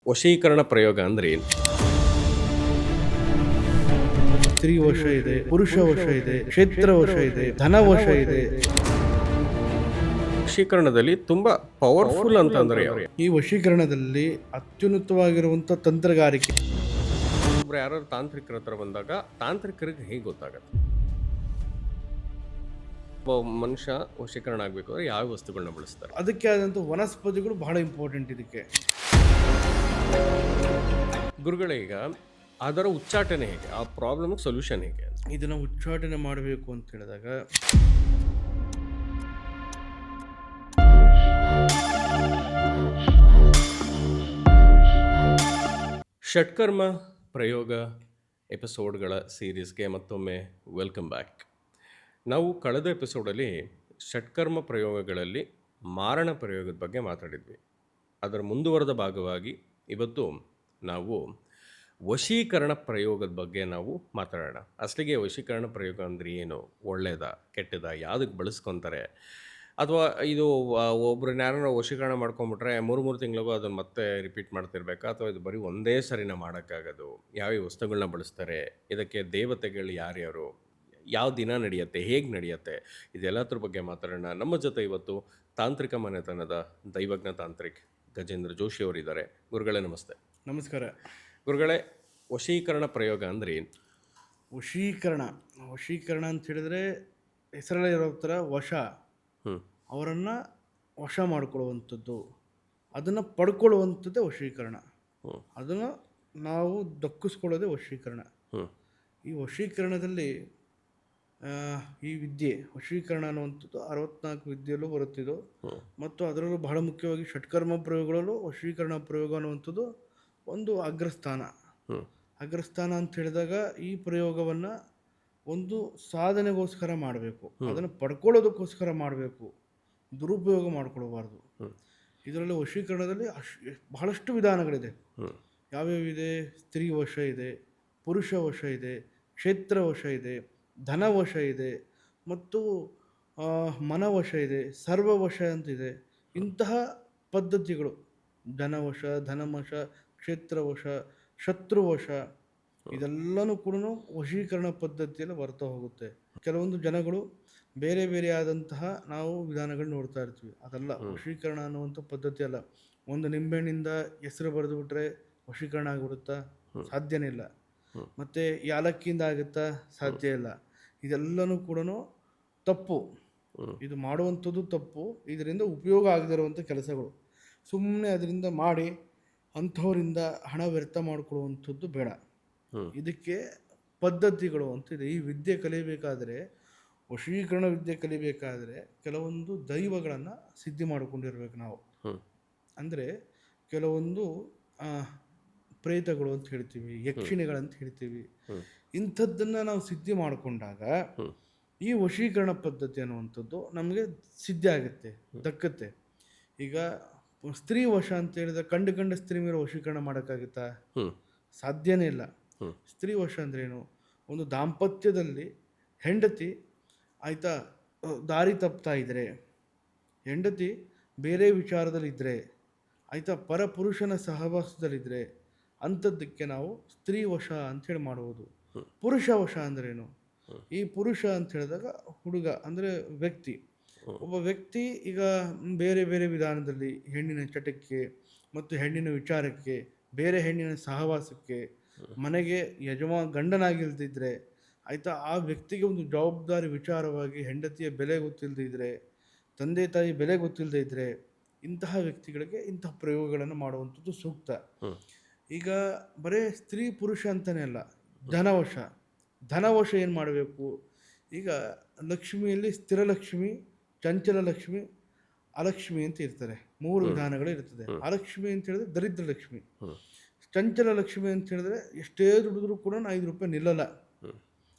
ವಶೀಕರಣ ಪ್ರಯೋಗ ಅಂದ್ರೆ ಏನು? ಸ್ತ್ರೀ ವಶ ಇದೆ, ಪುರುಷ ವಶ ಇದೆ, ಕ್ಷೇತ್ರ ವಶ ಇದೆ, ಧನ ವಶ ಇದೆ. ವಶೀಕರಣದಲ್ಲಿ ತುಂಬಾ ಪವರ್ಫುಲ್ ಅಂತಂದ್ರೆ ಯಾವ್ದು? ಈ ವಶೀಕರಣದಲ್ಲಿ ಅತ್ಯುನ್ನತವಾಗಿರುವಂತ ತಂತ್ರಗಾರಿಕೆ. ಒಬ್ರು ಯಾರು ತಾಂತ್ರಿಕರ ಹತ್ರ ಬಂದಾಗ ತಾಂತ್ರಿಕರಿಗೆ ಹೇಗೆ ಗೊತ್ತಾಗತ್ತೆ ಒಬ್ಬ ಮನುಷ್ಯ ವಶೀಕರಣ ಆಗ್ಬೇಕು ಅಂದ್ರೆ ಯಾವ ವಸ್ತುಗಳನ್ನ ಬಳಸ್ತಾರೆ? ಅದಕ್ಕೆ ಆದಂತ ವನಸ್ಪತಿಗಳು ಬಹಳ ಇಂಪಾರ್ಟೆಂಟ್ ಇದಕ್ಕೆ. ಗುರುಗಳೇ, ಈಗ ಅದರ ಉಚ್ಚಾಟನೆ ಹೇಗೆ, ಆ ಪ್ರಾಬ್ಲಮ್ ಸೊಲ್ಯೂಷನ್ ಹೇಗೆ? ಇದನ್ನ ಉಚ್ಚಾಟನೆ ಮಾಡಬೇಕು ಅಂತ ಹೇಳಿದಾಗ ಷಟ್ಕರ್ಮ ಪ್ರಯೋಗ ಎಪಿಸೋಡ್ಗಳ ಸೀರೀಸ್ಗೆ ಮತ್ತೊಮ್ಮೆ ವೆಲ್ಕಮ್ ಬ್ಯಾಕ್. ನಾವು ಕಳೆದ ಎಪಿಸೋಡಲ್ಲಿ ಷಟ್ಕರ್ಮ ಪ್ರಯೋಗಗಳಲ್ಲಿ ಮಾರಣ ಪ್ರಯೋಗದ ಬಗ್ಗೆ ಮಾತಾಡಿದ್ವಿ. ಅದರ ಮುಂದುವರೆದ ಭಾಗವಾಗಿ ಇವತ್ತು ನಾವು ವಶೀಕರಣ ಪ್ರಯೋಗದ ಬಗ್ಗೆ ನಾವು ಮಾತಾಡೋಣ. ಅಸಲಿಗೆ ವಶೀಕರಣ ಪ್ರಯೋಗ ಅಂದರೆ ಏನು, ಒಳ್ಳೆಯದಾ ಕೆಟ್ಟದಾ, ಯಾವುದಕ್ಕೆ ಬಳಸ್ಕೊತಾರೆ, ಅಥವಾ ಇದು ಒಬ್ರನ್ನ ಯಾರನ್ನ ವಶೀಕರಣ ಮಾಡ್ಕೊಂಬಿಟ್ರೆ ಮೂರು ತಿಂಗಳಿಗೂ ಅದನ್ನು ಮತ್ತೆ ರಿಪೀಟ್ ಮಾಡ್ತಿರ್ಬೇಕಾ, ಅಥವಾ ಇದು ಬರೀ ಒಂದೇ ಸರಿನ ಮಾಡೋಕ್ಕಾಗೋದು, ಯಾವ್ಯಾವ ವಸ್ತುಗಳನ್ನ ಬಳಸ್ತಾರೆ, ಇದಕ್ಕೆ ದೇವತೆಗಳು ಯಾರ್ಯಾರು, ಯಾವ ದಿನ ನಡೆಯುತ್ತೆ, ಹೇಗೆ ನಡೆಯುತ್ತೆ, ಇದೆಲ್ಲದ್ರ ಬಗ್ಗೆ ಮಾತಾಡೋಣ. ನಮ್ಮ ಜೊತೆ ಇವತ್ತು ತಾಂತ್ರಿಕ ಮನೆತನದ ದೈವಜ್ಞ ತಾಂತ್ರಿಕ್ ಗಜೇಂದ್ರ ಜೋಶಿ ಅವರಿದ್ದಾರೆ. ಗುರುಗಳೇ ನಮಸ್ತೆ. ನಮಸ್ಕಾರ. ಗುರುಗಳೇ, ವಶೀಕರಣ ಪ್ರಯೋಗ ಅಂದ್ರೆ ಏನು? ವಶೀಕರಣ ಅಂತ ಹೇಳಿದ್ರೆ ಹೆಸರಲ್ಲೇ ಇರೋ ಥರ ವಶ, ಅವರನ್ನು ವಶ ಮಾಡಿಕೊಳ್ಳುವಂಥದ್ದು, ಅದನ್ನು ಪಡ್ಕೊಳ್ಳುವಂಥದ್ದೇ ವಶೀಕರಣ. ಅದನ್ನು ನಾವು ದಕ್ಕಿಸ್ಕೊಳ್ಳೋದೇ ವಶೀಕರಣ. ಈ ವಶೀಕರಣದಲ್ಲಿ ಈ ವಿದ್ಯೆ ವಶೀಕರಣ ಅನ್ನುವಂಥದ್ದು 64 ವಿದ್ಯೆಯಲ್ಲೂ ಬರುತ್ತಿದ್ದು, ಮತ್ತು ಅದರಲ್ಲೂ ಬಹಳ ಮುಖ್ಯವಾಗಿ ಷಟ್ಕರ್ಮ ಪ್ರಯೋಗಗಳಲ್ಲೂ ವಶೀಕರಣ ಪ್ರಯೋಗ ಅನ್ನುವಂಥದ್ದು ಒಂದು ಅಗ್ರಸ್ಥಾನ ಅಂತ ಹೇಳಿದಾಗ ಈ ಪ್ರಯೋಗವನ್ನು ಒಂದು ಸಾಧನೆಗೋಸ್ಕರ ಮಾಡಬೇಕು, ಅದನ್ನು ಪಡ್ಕೊಳ್ಳೋದಕ್ಕೋಸ್ಕರ ಮಾಡಬೇಕು, ದುರುಪಯೋಗ ಮಾಡಿಕೊಡಬಾರ್ದು. ಇದರಲ್ಲಿ ವಶೀಕರಣದಲ್ಲಿ ಬಹಳಷ್ಟು ವಿಧಾನಗಳಿದೆ. ಯಾವ್ಯಾವಿದೆ? ಸ್ತ್ರೀ ವಶ ಇದೆ, ಪುರುಷ ವಶ ಇದೆ, ಕ್ಷೇತ್ರ ವಶ ಇದೆ, ಧನ ವಶ ಇದೆ, ಮತ್ತು ಮನವಶ ಇದೆ, ಸರ್ವವಶ ಅಂತಿದೆ. ಇಂತಹ ಪದ್ಧತಿಗಳು ಧನವಶ, ಧನವಶ, ಕ್ಷೇತ್ರವಶ, ಶತ್ರುವಶ, ಇದೆಲ್ಲನೂ ಕೂಡ ವಶೀಕರಣ ಪದ್ಧತಿಯಲ್ಲಿ ಬರ್ತಾ ಹೋಗುತ್ತೆ. ಕೆಲವೊಂದು ಜನಗಳು ಬೇರೆ ಬೇರೆ ಆದಂತಹ ನಾವು ವಿಧಾನಗಳು ನೋಡ್ತಾ ಇರ್ತೀವಿ. ಅದಲ್ಲ ವಶೀಕರಣ ಅನ್ನುವಂಥ ಪದ್ಧತಿ ಅಲ್ಲ. ಒಂದು ನಿಂಬೆಹಣ್ಣಿಂದ ಹೆಸರು ಬರೆದು ಬಿಟ್ರೆ ವಶೀಕರಣ ಆಗಿಬಿಡುತ್ತಾ? ಸಾಧ್ಯನೇ ಇಲ್ಲ. ಮತ್ತು ಯಾಲಕ್ಕಿಯಿಂದ ಆಗುತ್ತಾ? ಸಾಧ್ಯ ಇಲ್ಲ. ಇದೆಲ್ಲನೂ ಕೂಡ ತಪ್ಪು. ಇದು ಮಾಡುವಂಥದ್ದು ತಪ್ಪು. ಇದರಿಂದ ಉಪಯೋಗ ಆಗದಿರುವಂಥ ಕೆಲಸಗಳು. ಸುಮ್ಮನೆ ಅದರಿಂದ ಮಾಡಿ ಅಂಥವರಿಂದ ಹಣ ವ್ಯರ್ಥ ಮಾಡಿಕೊಳ್ಳುವಂಥದ್ದು ಬೇಡ. ಇದಕ್ಕೆ ಪದ್ಧತಿಗಳು ಅಂತಿದೆ. ಈ ವಿದ್ಯೆ ಕಲಿಬೇಕಾದರೆ, ವಶೀಕರಣ ವಿದ್ಯೆ ಕಲಿಬೇಕಾದರೆ ಕೆಲವೊಂದು ದೈವಗಳನ್ನು ಸಿದ್ಧಿ ಮಾಡಿಕೊಂಡಿರ್ಬೇಕು ನಾವು. ಅಂದರೆ ಕೆಲವೊಂದು ಪ್ರೇತಗಳು ಅಂತ ಹೇಳ್ತೀವಿ, ಯಕ್ಷಿಣಿಗಳಂತ ಹೇಳ್ತೀವಿ. ಇಂಥದ್ದನ್ನು ನಾವು ಸಿದ್ಧಿ ಮಾಡಿಕೊಂಡಾಗ ಈ ವಶೀಕರಣ ಪದ್ಧತಿ ಅನ್ನುವಂಥದ್ದು ನಮಗೆ ಸಿದ್ಧಿ ಆಗುತ್ತೆ, ದಕ್ಕತ್ತೆ. ಈಗ ಸ್ತ್ರೀ ವಶ ಅಂತ ಹೇಳಿದ್ರೆ ಕಂಡ ಸ್ತ್ರೀ ಮೇಲೆ ವಶೀಕರಣ ಮಾಡೋಕ್ಕಾಗುತ್ತಾ? ಸಾಧ್ಯನೇ ಇಲ್ಲ. ಸ್ತ್ರೀ ವಶ ಅಂದ್ರೇನು? ಒಂದು ದಾಂಪತ್ಯದಲ್ಲಿ ಹೆಂಡತಿ ಆಯಿತಾ ದಾರಿ ತಪ್ತಾ ಇದ್ದರೆ, ಹೆಂಡತಿ ಬೇರೆ ವಿಚಾರದಲ್ಲಿದ್ದರೆ, ಆಯಿತಾ ಪರಪುರುಷನ ಸಹವಾಸದಲ್ಲಿದ್ದರೆ, ಅಂಥದ್ದಕ್ಕೆ ನಾವು ಸ್ತ್ರೀ ವಶ ಅಂಥೇಳಿ ಮಾಡುವುದು. ಪುರುಷ ವಶ ಅಂದ್ರೇನು? ಈ ಪುರುಷ ಅಂತ ಹೇಳಿದಾಗ ಹುಡುಗ ಅಂದರೆ ವ್ಯಕ್ತಿ, ಒಬ್ಬ ವ್ಯಕ್ತಿ ಈಗ ಬೇರೆ ಬೇರೆ ವಿಧಾನದಲ್ಲಿ ಹೆಣ್ಣಿನ ಚಟಕ್ಕೆ ಮತ್ತು ಹೆಣ್ಣಿನ ವಿಚಾರಕ್ಕೆ, ಬೇರೆ ಹೆಣ್ಣಿನ ಸಹವಾಸಕ್ಕೆ, ಮನೆಗೆ ಗಂಡನಾಗಿಲ್ದಿದ್ರೆ, ಆಯಿತಾ ಆ ವ್ಯಕ್ತಿಗೆ ಒಂದು ಜವಾಬ್ದಾರಿ ವಿಚಾರವಾಗಿ ಹೆಂಡತಿಯ ಬೆಲೆ ಗೊತ್ತಿಲ್ಲದಿದ್ದರೆ, ತಂದೆ ತಾಯಿ ಬೆಲೆ ಗೊತ್ತಿಲ್ಲದೆ ಇದ್ದರೆ, ಇಂತಹ ವ್ಯಕ್ತಿಗಳಿಗೆ ಇಂತಹ ಪ್ರಯೋಗಗಳನ್ನು ಮಾಡುವಂಥದ್ದು ಸೂಕ್ತ. ಈಗ ಬರೇ ಸ್ತ್ರೀ ಪುರುಷ ಅಂತಲೇ ಅಲ್ಲ, ಧನವಶ ಏನು ಮಾಡಬೇಕು? ಈಗ ಲಕ್ಷ್ಮಿಯಲ್ಲಿ ಸ್ಥಿರಲಕ್ಷ್ಮಿ, ಚಂಚಲ ಲಕ್ಷ್ಮಿ, ಅಲಕ್ಷ್ಮಿ ಅಂತ ಇರ್ತಾರೆ. 3 ವಿಧಾನಗಳು ಇರ್ತದೆ. ಅಲಕ್ಷ್ಮಿ ಅಂತ ಹೇಳಿದ್ರೆ ದರಿದ್ರ ಲಕ್ಷ್ಮಿ. ಚಂಚಲ ಲಕ್ಷ್ಮಿ ಅಂತ ಹೇಳಿದ್ರೆ ಎಷ್ಟೇ ದುಡಿದ್ರೂ ಕೂಡ 5 ರೂಪಾಯಿ ನಿಲ್ಲಲ್ಲ.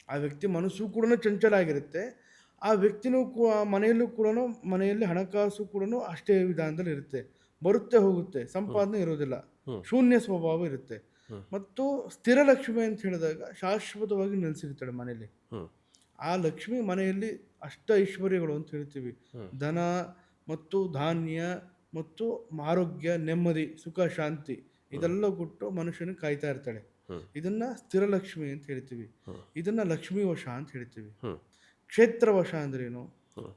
ಆ ವ್ಯಕ್ತಿ ಮನಸ್ಸು ಕೂಡ ಚಂಚಲ ಆಗಿರುತ್ತೆ. ಆ ವ್ಯಕ್ತಿನೂ ಮನೆಯಲ್ಲೂ ಕೂಡ ಮನೆಯಲ್ಲಿ ಹಣಕಾಸು ಕೂಡ ಅಷ್ಟೇ ವಿಧಾನದಲ್ಲಿ ಇರುತ್ತೆ. ಬರುತ್ತೆ ಹೋಗುತ್ತೆ, ಸಂಪಾದನೆ ಇರೋದಿಲ್ಲ, ಶೂನ್ಯ ಸ್ವಭಾವ ಇರುತ್ತೆ. ಮತ್ತು ಸ್ಥಿರ ಲಕ್ಷ್ಮಿ ಅಂತ ಹೇಳಿದಾಗ ಶಾಶ್ವತವಾಗಿ ನೆಲೆಸಿರ್ತಾಳೆ ಮನೆಯಲ್ಲಿ. ಆ ಲಕ್ಷ್ಮಿ ಮನೆಯಲ್ಲಿ ಅಷ್ಟ ಐಶ್ವರ್ಯಗಳು ಅಂತ ಹೇಳ್ತೀವಿ. ಧನ ಮತ್ತು ಧಾನ್ಯ ಮತ್ತು ಆರೋಗ್ಯ, ನೆಮ್ಮದಿ, ಸುಖ, ಶಾಂತಿ ಇದೆಲ್ಲ ಕೊಟ್ಟು ಮನುಷ್ಯನಿಗೆ ಕಾಯ್ತಾ ಇರ್ತಾಳೆ. ಇದನ್ನ ಸ್ಥಿರಲಕ್ಷ್ಮಿ ಅಂತ ಹೇಳ್ತೀವಿ. ಇದನ್ನ ಲಕ್ಷ್ಮೀ ವಶ ಅಂತ ಹೇಳ್ತೀವಿ. ಕ್ಷೇತ್ರ ವಶ ಅಂದ್ರೇನು?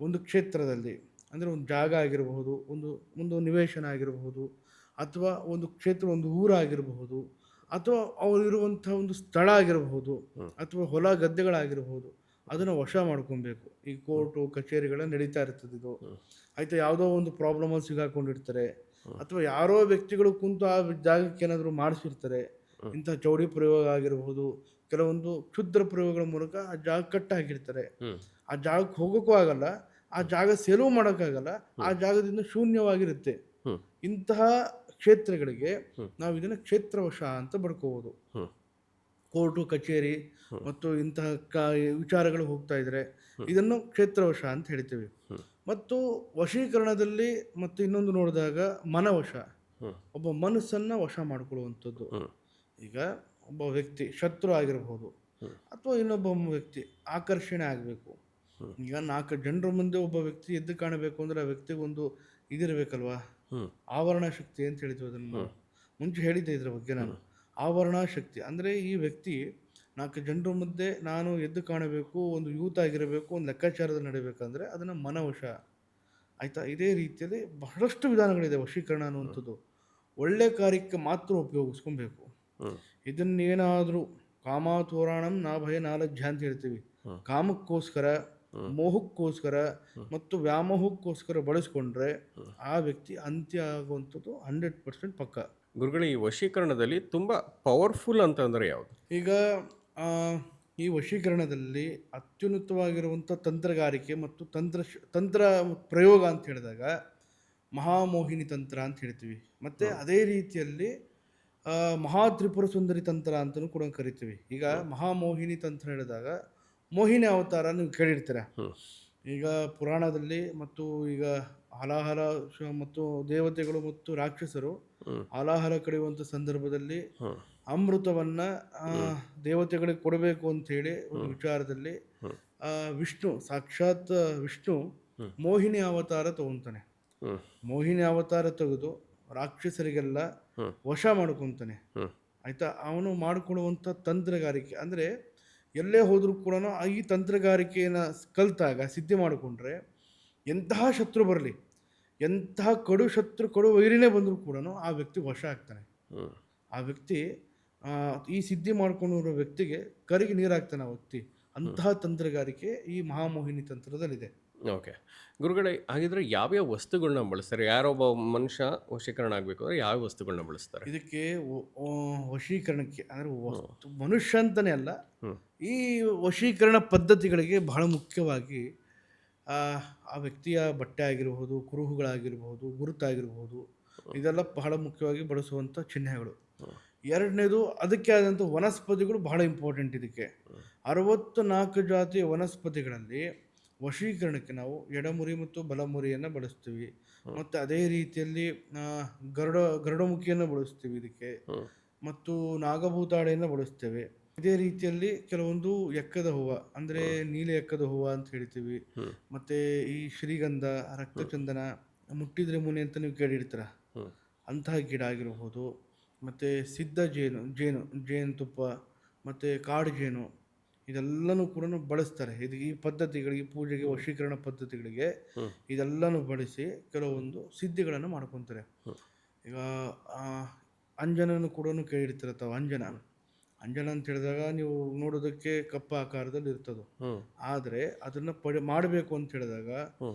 ಒಂದು ಕ್ಷೇತ್ರದಲ್ಲಿ ಅಂದರೆ ಒಂದು ಜಾಗ ಆಗಿರಬಹುದು, ಒಂದು ಒಂದು ನಿವೇಶನ ಆಗಿರಬಹುದು, ಅಥವಾ ಒಂದು ಕ್ಷೇತ್ರ, ಒಂದು ಊರಾಗಿರಬಹುದು, ಅಥವಾ ಅವರಿರುವಂಥ ಒಂದು ಸ್ಥಳ ಆಗಿರಬಹುದು, ಅಥವಾ ಹೊಲ ಗದ್ದೆಗಳಾಗಿರಬಹುದು, ಅದನ್ನು ವಶ ಮಾಡ್ಕೊಬೇಕು. ಈ ಕೋರ್ಟು ಕಚೇರಿಗಳ ನಡೀತಾ ಇರ್ತದೆ ಇದು. ಆಯ್ತಾ, ಯಾವುದೋ ಒಂದು ಪ್ರಾಬ್ಲಮಲ್ಲಿ ಸಿಗಾಕೊಂಡಿರ್ತಾರೆ, ಅಥವಾ ಯಾರೋ ವ್ಯಕ್ತಿಗಳು ಕುಂತು ಆ ಜಾಗಕ್ಕೆ ಏನಾದರೂ ಮಾಡಿಸಿರ್ತಾರೆ. ಇಂಥ ಚೌಡಿ ಪ್ರಯೋಗ ಆಗಿರಬಹುದು, ಕೆಲವೊಂದು ಕ್ಷುದ್ರ ಪ್ರಯೋಗಗಳ ಮೂಲಕ ಆ ಜಾಗ ಕಟ್ಟಾಕಿರ್ತಾರೆ. ಆ ಜಾಗಕ್ಕೆ ಹೋಗೋಕ್ಕೂ ಆಗಲ್ಲ, ಆ ಜಾಗ ಸೇಲು ಮಾಡೋಕ್ಕಾಗಲ್ಲ, ಆ ಜಾಗದಿಂದ ಶೂನ್ಯವಾಗಿರುತ್ತೆ. ಇಂತಹ ಕ್ಷೇತ್ರಗಳಿಗೆ ನಾವು ಇದನ್ನು ಕ್ಷೇತ್ರವಶ ಅಂತ ಬರ್ಕೋಬೋದು. ಕೋರ್ಟು ಕಚೇರಿ ಮತ್ತು ಇಂತಹ ವಿಚಾರಗಳು ಹೋಗ್ತಾ ಇದ್ರೆ ಇದನ್ನು ಕ್ಷೇತ್ರವಶ ಅಂತ ಹೇಳ್ತೀವಿ. ಮತ್ತು ವಶೀಕರಣದಲ್ಲಿ ಮತ್ತು ಇನ್ನೊಂದು ನೋಡಿದಾಗ ಮನವಶ, ಒಬ್ಬ ಮನಸ್ಸನ್ನು ವಶ ಮಾಡಿಕೊಳ್ಳುವಂಥದ್ದು. ಈಗ ಒಬ್ಬ ವ್ಯಕ್ತಿ ಶತ್ರು ಆಗಿರಬಹುದು, ಅಥವಾ ಇನ್ನೊಬ್ಬ ವ್ಯಕ್ತಿ ಆಕರ್ಷಣೆ ಆಗಬೇಕು. ಈಗ 4 ಜನರ ಮುಂದೆ ಒಬ್ಬ ವ್ಯಕ್ತಿ ಎದ್ದು ಕಾಣಬೇಕು ಅಂದರೆ ಆ ವ್ಯಕ್ತಿಗೆ ಒಂದು ಇದಿರಬೇಕಲ್ವಾ, ಆವರಣ ಶಕ್ತಿ ಅಂತ ಹೇಳ್ತೀವಿ. ಅದನ್ನು ಮುಂಚೆ ಹೇಳಿದ್ದೆ ಇದ್ರ ಬಗ್ಗೆ ನಾನು. ಆವರಣ ಶಕ್ತಿ ಅಂದರೆ ಈ ವ್ಯಕ್ತಿ 4 ಜನರ ಮಧ್ಯೆ ನಾನು ಎದ್ದು ಕಾಣಬೇಕು, ಒಂದು ಯೂತ್ ಆಗಿರಬೇಕು, ಒಂದು ಲೆಕ್ಕಾಚಾರದಲ್ಲಿ ನಡೀಬೇಕಂದ್ರೆ ಅದನ್ನು ಮನವಶ. ಆಯಿತಾ, ಇದೇ ರೀತಿಯಲ್ಲಿ ಬಹಳಷ್ಟು ವಿಧಾನಗಳಿದೆ ವಶೀಕರಣ ಅನ್ನುವಂಥದ್ದು. ಒಳ್ಳೆ ಕಾರ್ಯಕ್ಕೆ ಮಾತ್ರ ಉಪಯೋಗಿಸ್ಕೊಬೇಕು. ಇದನ್ನೇನಾದರೂ ಕಾಮಾತೋರಣಂ ನಾ ಭಯ ನಾಲಜ್ಜ ಅಂತ ಹೇಳ್ತೀವಿ. ಕಾಮಕ್ಕೋಸ್ಕರ, ಮೋಹಕ್ಕೋಸ್ಕರ ಮತ್ತು ವ್ಯಾಮೋಹಕ್ಕೋಸ್ಕರ ಬಳಸ್ಕೊಂಡ್ರೆ ಆ ವ್ಯಕ್ತಿ ಅಂತ್ಯ ಆಗುವಂಥದ್ದು 100% ಪಕ್ಕ. ಗುರುಗಳು, ಈ ವಶೀಕರಣದಲ್ಲಿ ತುಂಬ ಪವರ್ಫುಲ್ ಅಂತಂದರೆ ಯಾವುದು? ಈಗ ಈ ವಶೀಕರಣದಲ್ಲಿ ಅತ್ಯುನ್ನತವಾಗಿರುವಂಥ ತಂತ್ರಗಾರಿಕೆ ಮತ್ತು ತಂತ್ರ ಪ್ರಯೋಗ ಅಂತ ಹೇಳಿದಾಗ ಮಹಾಮೋಹಿನಿ ತಂತ್ರ ಅಂತ ಹೇಳ್ತೀವಿ. ಮತ್ತು ಅದೇ ರೀತಿಯಲ್ಲಿ ಮಹಾತ್ರಿಪುರ ಸುಂದರಿ ತಂತ್ರ ಅಂತಲೂ ಕೂಡ ಕರಿತೀವಿ. ಈಗ ಮಹಾಮೋಹಿನಿ ತಂತ್ರ ಹೇಳಿದಾಗ ಮೋಹಿನಿ ಅವತಾರ ನೀವು ಕೇಳಿರ್ತೀರ. ಈಗ ಪುರಾಣದಲ್ಲಿ ಮತ್ತು ಈಗ ಹಲಾಹಲ ಮತ್ತು ದೇವತೆಗಳು ಮತ್ತು ರಾಕ್ಷಸರು ಹಲಾಹಲ ಕಡಿಯುವಂಥ ಸಂದರ್ಭದಲ್ಲಿ ಅಮೃತವನ್ನ ದೇವತೆಗಳಿಗೆ ಕೊಡಬೇಕು ಅಂತ ಹೇಳಿ ಒಂದು ವಿಚಾರದಲ್ಲಿ ವಿಷ್ಣು, ಸಾಕ್ಷಾತ್ ವಿಷ್ಣು ಮೋಹಿನಿ ಅವತಾರ ತಗೊಂತಾನೆ. ಮೋಹಿನಿ ಅವತಾರ ತೆಗೆದು ರಾಕ್ಷಸರಿಗೆಲ್ಲ ವಶ ಮಾಡ್ಕೊತಾನೆ. ಆಯ್ತಾ, ಅವನು ಮಾಡಿಕೊಡುವಂಥ ತಂತ್ರಗಾರಿಕೆ ಅಂದರೆ ಎಲ್ಲೇ ಹೋದರೂ ಕೂಡ ಈ ತಂತ್ರಗಾರಿಕೆಯನ್ನು ಕಲಿತಾಗ ಸಿದ್ಧಿ ಮಾಡಿಕೊಂಡ್ರೆ ಎಂತಹ ಶತ್ರು ಬರಲಿ, ಎಂತಹ ಕಡು ಶತ್ರು, ಕಡು ವೈರಿನೇ ಬಂದರೂ ಕೂಡ ಆ ವ್ಯಕ್ತಿ ವಶ ಆಗ್ತಾನೆ. ಆ ವ್ಯಕ್ತಿ ಈ ಸಿದ್ಧಿ ಮಾಡ್ಕೊಂಡಿರೋ ವ್ಯಕ್ತಿಗೆ ಕರಿಗೆ ನೀರಾಗ್ತಾನೆ ಆ ವ್ಯಕ್ತಿ. ಅಂತಹ ತಂತ್ರಗಾರಿಕೆ ಈ ಮಹಾಮೋಹಿನಿ ತಂತ್ರದಲ್ಲಿದೆ. ಓಕೆ ಗುರುಗಳೇ, ಹಾಗಿದ್ರೆ ಯಾವ್ಯಾವ ವಸ್ತುಗಳನ್ನ ಬಳಸ್ತಾರೆ? ಯಾರೊಬ್ಬ ಮನುಷ್ಯ ವಶೀಕರಣ ಆಗಬೇಕು ಅಂದರೆ ಯಾವ ವಸ್ತುಗಳನ್ನ ಬಳಸ್ತಾರೆ? ಇದಕ್ಕೆ ವಶೀಕರಣಕ್ಕೆ ಅಂದರೆ ಮನುಷ್ಯ ಅಂತಲೇ ಅಲ್ಲ, ಈ ವಶೀಕರಣ ಪದ್ಧತಿಗಳಿಗೆ ಬಹಳ ಮುಖ್ಯವಾಗಿ ಆ ವ್ಯಕ್ತಿಯ ಬಟ್ಟೆ ಆಗಿರಬಹುದು, ಕುರುಹುಗಳಾಗಿರಬಹುದು, ಗುರುತಾಗಿರ್ಬೋದು, ಇದೆಲ್ಲ ಬಹಳ ಮುಖ್ಯವಾಗಿ ಬಳಸುವಂಥ ಚಿಹ್ನೆಗಳು. ಎರಡನೇದು, ಅದಕ್ಕೆ ಆದಂಥ ವನಸ್ಪತಿಗಳು ಬಹಳ ಇಂಪಾರ್ಟೆಂಟ್. ಇದಕ್ಕೆ 64 ಜಾತಿಯ ವನಸ್ಪತಿಗಳಲ್ಲಿ ವಶೀಕರಣಕ್ಕೆ ನಾವು ಎಡಮುರಿ ಮತ್ತು ಬಲಮುರಿಯನ್ನು ಬಳಸ್ತೀವಿ. ಮತ್ತು ಅದೇ ರೀತಿಯಲ್ಲಿ ಗರುಡಮುಖಿಯನ್ನು ಬಳಸ್ತೀವಿ ಇದಕ್ಕೆ, ಮತ್ತು ನಾಗಭೂತಾಳೆಯನ್ನು ಬಳಸ್ತೇವೆ. ಇದೇ ರೀತಿಯಲ್ಲಿ ಕೆಲವೊಂದು ಎಕ್ಕದ ಹೂವು ಅಂದರೆ ನೀಲಿ ಎಕ್ಕದ ಹೂವು ಅಂತ ಹೇಳ್ತೀವಿ. ಮತ್ತು ಈ ಶ್ರೀಗಂಧ, ರಕ್ತಚಂದನ, ಮುಟ್ಟಿದ್ರೆ ಮುನಿ ಅಂತ ನೀವು ಕೇಳಿರ್ತೀರ, ಅಂತಹ ಗಿಡ ಆಗಿರ್ಬೋದು. ಮತ್ತು ಸಿದ್ಧ ಜೇನುತುಪ್ಪ ಮತ್ತು ಕಾಡು ಜೇನು, ಇದೆಲ್ಲನೂ ಕೂಡ ಬಳಸ್ತಾರೆ. ಈ ಪದ್ಧತಿಗಳಿಗೆ, ಪೂಜೆಗೆ, ವಶೀಕರಣ ಪದ್ಧತಿಗಳಿಗೆ ಇದೆಲ್ಲನೂ ಬಳಸಿ ಕೆಲವೊಂದು ಸಿದ್ಧಿಗಳನ್ನು ಮಾಡ್ಕೊತಾರೆ. ಈಗ ಅಂಜನನ್ನು ಕೂಡ ಕೇಳಿರ್ತೀರ ತಾವು. ಅಂಜನ ಅಂತ ಹೇಳಿದಾಗ ನೀವು ನೋಡೋದಕ್ಕೆ ಕಪ್ಪ ಆಕಾರದಲ್ಲಿ ಇರ್ತದೆ. ಆದರೆ ಅದನ್ನು ಮಾಡಬೇಕು ಅಂತ ಹೇಳಿದಾಗ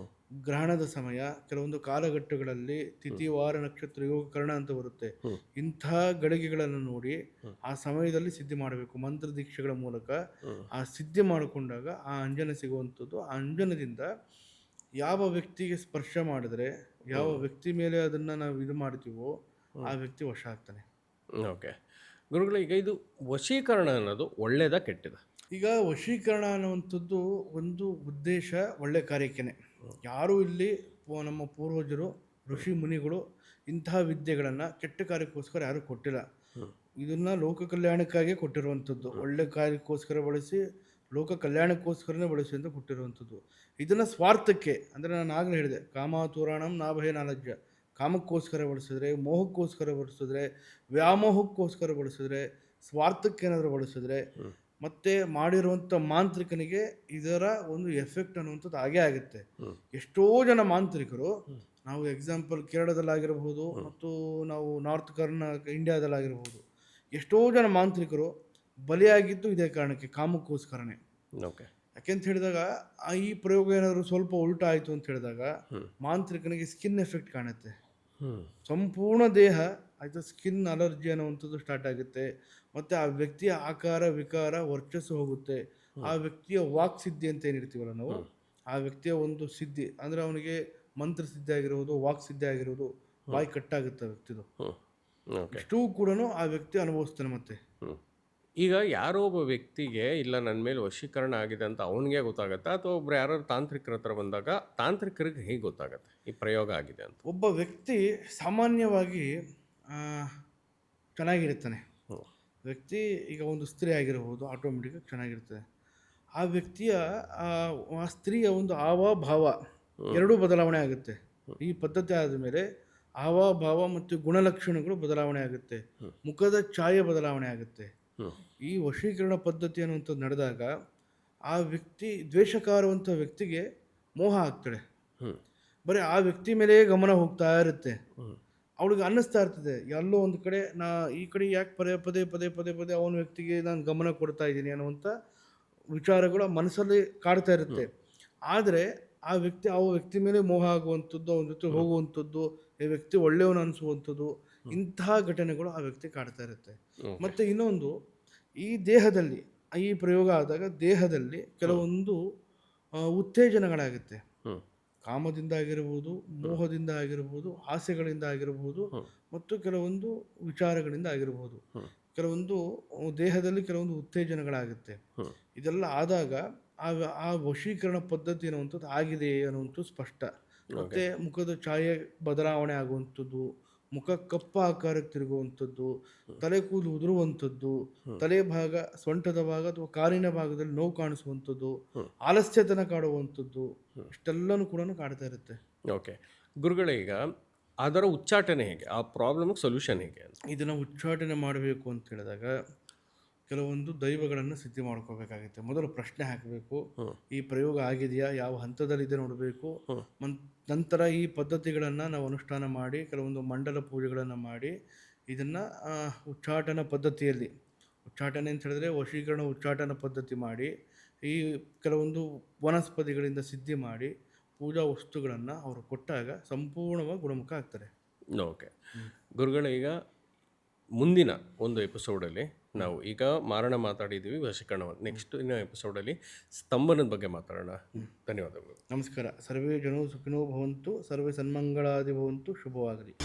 ಗ್ರಹಣದ ಸಮಯ, ಕೆಲವೊಂದು ಕಾಲಘಟ್ಟಗಳಲ್ಲಿ ತಿಥಿ, ವಾರ, ನಕ್ಷತ್ರ, ಯೋಗ, ಕರ್ಣ ಅಂತ ಬರುತ್ತೆ. ಇಂಥ ಗಳಿಗೆಗಳನ್ನು ನೋಡಿ ಆ ಸಮಯದಲ್ಲಿ ಸಿದ್ಧಿ ಮಾಡಬೇಕು. ಮಂತ್ರ ದೀಕ್ಷೆಗಳ ಮೂಲಕ ಆ ಸಿದ್ಧಿ ಮಾಡಿಕೊಂಡಾಗ ಆ ಅಂಜನ ಸಿಗುವಂಥದ್ದು. ಆ ಅಂಜನದಿಂದ ಯಾವ ವ್ಯಕ್ತಿಗೆ ಸ್ಪರ್ಶ ಮಾಡಿದ್ರೆ, ಯಾವ ವ್ಯಕ್ತಿ ಮೇಲೆ ಅದನ್ನು ನಾವು ಇದು ಮಾಡ್ತೀವೋ ಆ ವ್ಯಕ್ತಿ ವಶ ಆಗ್ತಾನೆ. ಓಕೆ ಗುರುಗಳು, ಈಗ ಇದು ವಶೀಕರಣ ಅನ್ನೋದು ಒಳ್ಳೇದಾ ಕೆಟ್ಟದ? ಈಗ ವಶೀಕರಣ ಅನ್ನುವಂಥದ್ದು ಒಂದು ಉದ್ದೇಶ ಒಳ್ಳೆ ಕಾರ್ಯಕ್ಕೆನೆ. ಯಾರೂ ಇಲ್ಲಿ ನಮ್ಮ ಪೂರ್ವಜರು, ಋಷಿ ಮುನಿಗಳು ಇಂತಹ ವಿದ್ಯೆಗಳನ್ನು ಕೆಟ್ಟ ಕಾರ್ಯಕ್ಕೋಸ್ಕರ ಯಾರೂ ಕೊಟ್ಟಿಲ್ಲ. ಇದನ್ನು ಲೋಕ ಕಲ್ಯಾಣಕ್ಕಾಗಿ ಕೊಟ್ಟಿರುವಂಥದ್ದು. ಒಳ್ಳೆ ಕಾರ್ಯಕ್ಕೋಸ್ಕರ ಬಳಸಿ, ಲೋಕ ಕಲ್ಯಾಣಕ್ಕೋಸ್ಕರನೇ ಬಳಸಿ ಅಂತ ಕೊಟ್ಟಿರುವಂಥದ್ದು. ಇದನ್ನು ಸ್ವಾರ್ಥಕ್ಕೆ ಅಂದರೆ ನಾನು ಆಗಲೇ ಹೇಳಿದೆ, ಕಾಮಾತುರಾಣಂ ನಾಭಯ ನಾಲಜ್ಜ, ಕಾಮಕ್ಕೋಸ್ಕರ ಬಳಸಿದ್ರೆ, ಮೋಹಕ್ಕೋಸ್ಕರ ಬಳಸಿದ್ರೆ, ವ್ಯಾಮೋಹಕ್ಕೋಸ್ಕರ ಬಳಸಿದ್ರೆ, ಸ್ವಾರ್ಥಕ್ಕೇನಾದರೂ ಬಳಸಿದ್ರೆ, ಮತ್ತೆ ಮಾಡಿರುವಂಥ ಮಾಂತ್ರಿಕನಿಗೆ ಇದರ ಒಂದು ಎಫೆಕ್ಟ್ ಅನ್ನುವಂಥದ್ದು ಆಗೇ ಆಗುತ್ತೆ. ಎಷ್ಟೋ ಜನ ಮಾಂತ್ರಿಕರು, ನಾವು ಎಕ್ಸಾಂಪಲ್ ಕೇರಳದಲ್ಲಾಗಿರ್ಬೋದು ಮತ್ತು ನಾವು ನಾರ್ತ್ ಇಂಡಿಯಾದಲ್ಲಾಗಿರ್ಬೋದು, ಎಷ್ಟೋ ಜನ ಮಾಂತ್ರಿಕರು ಬಲಿಯಾಗಿದ್ದು ಇದೇ ಕಾರಣಕ್ಕೆ, ಕಾಮಕ್ಕೋಸ್ಕರನೇ. ಓಕೆ. ಯಾಕೆಂತ ಹೇಳಿದಾಗ ಈ ಪ್ರಯೋಗ ಏನಾದರೂ ಸ್ವಲ್ಪ ಉಲ್ಟಾ ಆಯಿತು ಅಂತ ಹೇಳಿದಾಗ ಮಾಂತ್ರಿಕನಿಗೆ ಸ್ಕಿನ್ ಎಫೆಕ್ಟ್ ಕಾಣುತ್ತೆ. ಸಂಪೂರ್ಣ ದೇಹ ಆಯಿತು ಸ್ಕಿನ್ ಅಲರ್ಜಿ ಅನ್ನುವಂಥದ್ದು ಸ್ಟಾರ್ಟ್ ಆಗುತ್ತೆ. ಮತ್ತು ಆ ವ್ಯಕ್ತಿಯ ಆಕಾರ ವಿಕಾರ ವರ್ಚಸ್ಸು ಹೋಗುತ್ತೆ. ಆ ವ್ಯಕ್ತಿಯ ವಾಕ್ ಸಿದ್ಧಿ ಅಂತ ಏನಿರ್ತೀವಲ್ಲ ನಾವು, ಆ ವ್ಯಕ್ತಿಯ ಒಂದು ಸಿದ್ಧಿ ಅಂದರೆ ಅವನಿಗೆ ಮಂತ್ರ ಸಿದ್ಧಿ ಆಗಿರುವುದು, ವಾಕ್ ಸಿದ್ಧಿ ಆಗಿರುವುದು, ಬಾಯಿ ಕಟ್ಟಾಗುತ್ತೆ ಆ ವ್ಯಕ್ತಿದು. ಇಷ್ಟೂ ಕೂಡ ಆ ವ್ಯಕ್ತಿ ಅನುಭವಿಸ್ತಾನೆ. ಮತ್ತೆ ಈಗ ಯಾರೋ ಒಬ್ಬ ವ್ಯಕ್ತಿಗೆ ಇಲ್ಲ ನನ್ನ ಮೇಲೆ ವಶೀಕರಣ ಆಗಿದೆ ಅಂತ ಅವನಿಗೆ ಗೊತ್ತಾಗತ್ತಾ, ಅಥವಾ ಒಬ್ರು ಯಾರು ತಾಂತ್ರಿಕರ ಹತ್ರ ಬಂದಾಗ ತಾಂತ್ರಿಕರಿಗೆ ಹೇಗೆ ಗೊತ್ತಾಗತ್ತೆ ಈ ಪ್ರಯೋಗ ಆಗಿದೆ ಅಂತ? ಒಬ್ಬ ವ್ಯಕ್ತಿ ಸಾಮಾನ್ಯವಾಗಿ ಚೆನ್ನಾಗಿರ್ತಾನೆ. ವ್ಯಕ್ತಿ ಈಗ ಒಂದು ಸ್ತ್ರೀ ಆಗಿರಬಹುದು, ಆಟೋಮೆಟಿಕಾಗಿ ಚೆನ್ನಾಗಿರ್ತದೆ. ಆ ವ್ಯಕ್ತಿಯ ಆ ಸ್ತ್ರೀಯ ಒಂದು ಹಾವಭಾವ ಎರಡೂ ಬದಲಾವಣೆ ಆಗುತ್ತೆ. ಈ ಪದ್ಧತಿ ಆದಮೇಲೆ ಹಾವಭಾವ ಮತ್ತು ಗುಣಲಕ್ಷಣಗಳು ಬದಲಾವಣೆ ಆಗುತ್ತೆ, ಮುಖದ ಛಾಯೆ ಬದಲಾವಣೆ ಆಗುತ್ತೆ. ಈ ವಶೀಕರಣ ಪದ್ಧತಿ ಅನ್ನುವಂಥದ್ದು ನಡೆದಾಗ ಆ ವ್ಯಕ್ತಿ ದ್ವೇಷಕಾರುವಂಥ ವ್ಯಕ್ತಿಗೆ ಮೋಹ ಆಗ್ತಾಳೆ. ಬರೀ ಆ ವ್ಯಕ್ತಿ ಮೇಲೆ ಗಮನ ಹೋಗ್ತಾ ಇರುತ್ತೆ. ಅವಳಿಗೆ ಅನ್ನಿಸ್ತಾ ಇರ್ತದೆ ಎಲ್ಲೋ ಒಂದು ಕಡೆ ಈ ಕಡೆ ಯಾಕೆ ಪದೇ ಪದೇ ಅವನ ವ್ಯಕ್ತಿಗೆ ನಾನು ಗಮನ ಕೊಡ್ತಾ ಇದ್ದೀನಿ ಅನ್ನುವಂಥ ವಿಚಾರಗಳು ಮನಸ್ಸಲ್ಲಿ ಕಾಡ್ತಾ ಇರುತ್ತೆ. ಆದರೆ ಆ ವ್ಯಕ್ತಿ ಮೇಲೆ ಮೋಹ ಆಗುವಂಥದ್ದು, ಅವನ ಜೊತೆ ಹೋಗುವಂಥದ್ದು, ಈ ವ್ಯಕ್ತಿ ಒಳ್ಳೆಯವನು ಅನಿಸುವಂಥದ್ದು, ಇಂತಹ ಘಟನೆಗಳು ಆ ವ್ಯಕ್ತಿ ಕಾಡ್ತಾ ಇರುತ್ತೆ. ಮತ್ತು ಇನ್ನೊಂದು, ಈ ದೇಹದಲ್ಲಿ ಈ ಪ್ರಯೋಗ ಆದಾಗ ದೇಹದಲ್ಲಿ ಕೆಲವೊಂದು ಉತ್ತೇಜನಗಳಾಗುತ್ತೆ. ಕಾಮದಿಂದ ಆಗಿರ್ಬೋದು, ಮೋಹದಿಂದ ಆಗಿರ್ಬೋದು, ಆಸೆಗಳಿಂದ ಆಗಿರ್ಬೋದು, ಮತ್ತು ಕೆಲವೊಂದು ವಿಚಾರಗಳಿಂದ ಆಗಿರ್ಬೋದು, ಕೆಲವೊಂದು ದೇಹದಲ್ಲಿ ಕೆಲವೊಂದು ಉತ್ತೇಜನಗಳಾಗುತ್ತೆ. ಇದೆಲ್ಲ ಆದಾಗ ಆ ವಶೀಕರಣ ಪದ್ಧತಿ ಅನ್ನುವಂಥದ್ದು ಆಗಿದೆ ಅನ್ನುವಂಥದ್ದು ಸ್ಪಷ್ಟ. ಮತ್ತು ಮುಖದ ಛಾಯೆ ಬದಲಾವಣೆ ಆಗುವಂಥದ್ದು, ಮುಖ ಕಪ್ಪ ಆಕಾರಕ್ಕೆ ತಿರುಗುವಂಥದ್ದು, ತಲೆ ಕೂದಲು ಉದುರುವಂಥದ್ದು, ತಲೆ ಭಾಗ, ಸೊಂಟದ ಭಾಗ ಅಥವಾ ಕಾಲಿನ ಭಾಗದಲ್ಲಿ ನೋವು ಕಾಣಿಸುವಂಥದ್ದು, ಆಲಸ್ಯತನ ಕಾಡುವಂಥದ್ದು, ಇಷ್ಟೆಲ್ಲನೂ ಕೂಡ ಕಾಡ್ತಾ ಇರುತ್ತೆ. ಓಕೆ ಗುರುಗಳೇ, ಈಗ ಅದರ ಉಚ್ಚಾಟನೆ ಹೇಗೆ, ಆ ಪ್ರಾಬ್ಲಮ್ಗೆ ಸೊಲ್ಯೂಷನ್ ಹೇಗೆ ಅಂತ? ಇದನ್ನು ಉಚ್ಚಾಟನೆ ಮಾಡಬೇಕು ಅಂತ ಹೇಳಿದಾಗ ಕೆಲವೊಂದು ದೈವಗಳನ್ನು ಸಿದ್ಧಿ ಮಾಡ್ಕೋಬೇಕಾಗುತ್ತೆ. ಮೊದಲು ಪ್ರಶ್ನೆ ಹಾಕಬೇಕು, ಈ ಪ್ರಯೋಗ ಆಗಿದೆಯಾ, ಯಾವ ಹಂತದಲ್ಲಿದೆ ನೋಡಬೇಕು. ನಂತರ ಈ ಪದ್ಧತಿಗಳನ್ನು ನಾವು ಅನುಷ್ಠಾನ ಮಾಡಿ ಕೆಲವೊಂದು ಮಂಡಲ ಪೂಜೆಗಳನ್ನು ಮಾಡಿ ಇದನ್ನು ಉಚ್ಚಾಟನ ಪದ್ಧತಿಯಲ್ಲಿ, ಉಚ್ಚಾಟನೆ ಅಂತ ಹೇಳಿದ್ರೆ ವಶೀಕರಣ ಉಚ್ಚಾಟನ ಪದ್ಧತಿ ಮಾಡಿ ಈ ಕೆಲವೊಂದು ವನಸ್ಪತಿಗಳಿಂದ ಸಿದ್ಧಿ ಮಾಡಿ ಪೂಜಾ ವಸ್ತುಗಳನ್ನು ಅವರು ಕೊಟ್ಟಾಗ ಸಂಪೂರ್ಣವಾಗಿ ಗುಣಮುಖ ಆಗ್ತಾರೆ. ಓಕೆ ಗುರುಗಳೇ, ಈಗ ಮುಂದಿನ ಒಂದು ಎಪಿಸೋಡಲ್ಲಿ ನಾವು ಈಗ ಮಾರಣ ಮಾತಾಡಿದ್ದೀವಿ, ವಶೀಕರಣ. ನೆಕ್ಸ್ಟ್ ಇನ್ನೂ ಎಪಿಸೋಡಲ್ಲಿ ಸ್ತಂಭನದ ಬಗ್ಗೆ ಮಾತಾಡೋಣ. ಧನ್ಯವಾದಗಳು. ನಮಸ್ಕಾರ. ಸರ್ವೇ ಜನೋ ಸುಖಿನೋ ಭವಂತು, ಸರ್ವೇ ಸನ್ಮಂಗಳಾದಿ ಭವಂತು. ಶುಭವಾಗಲಿ.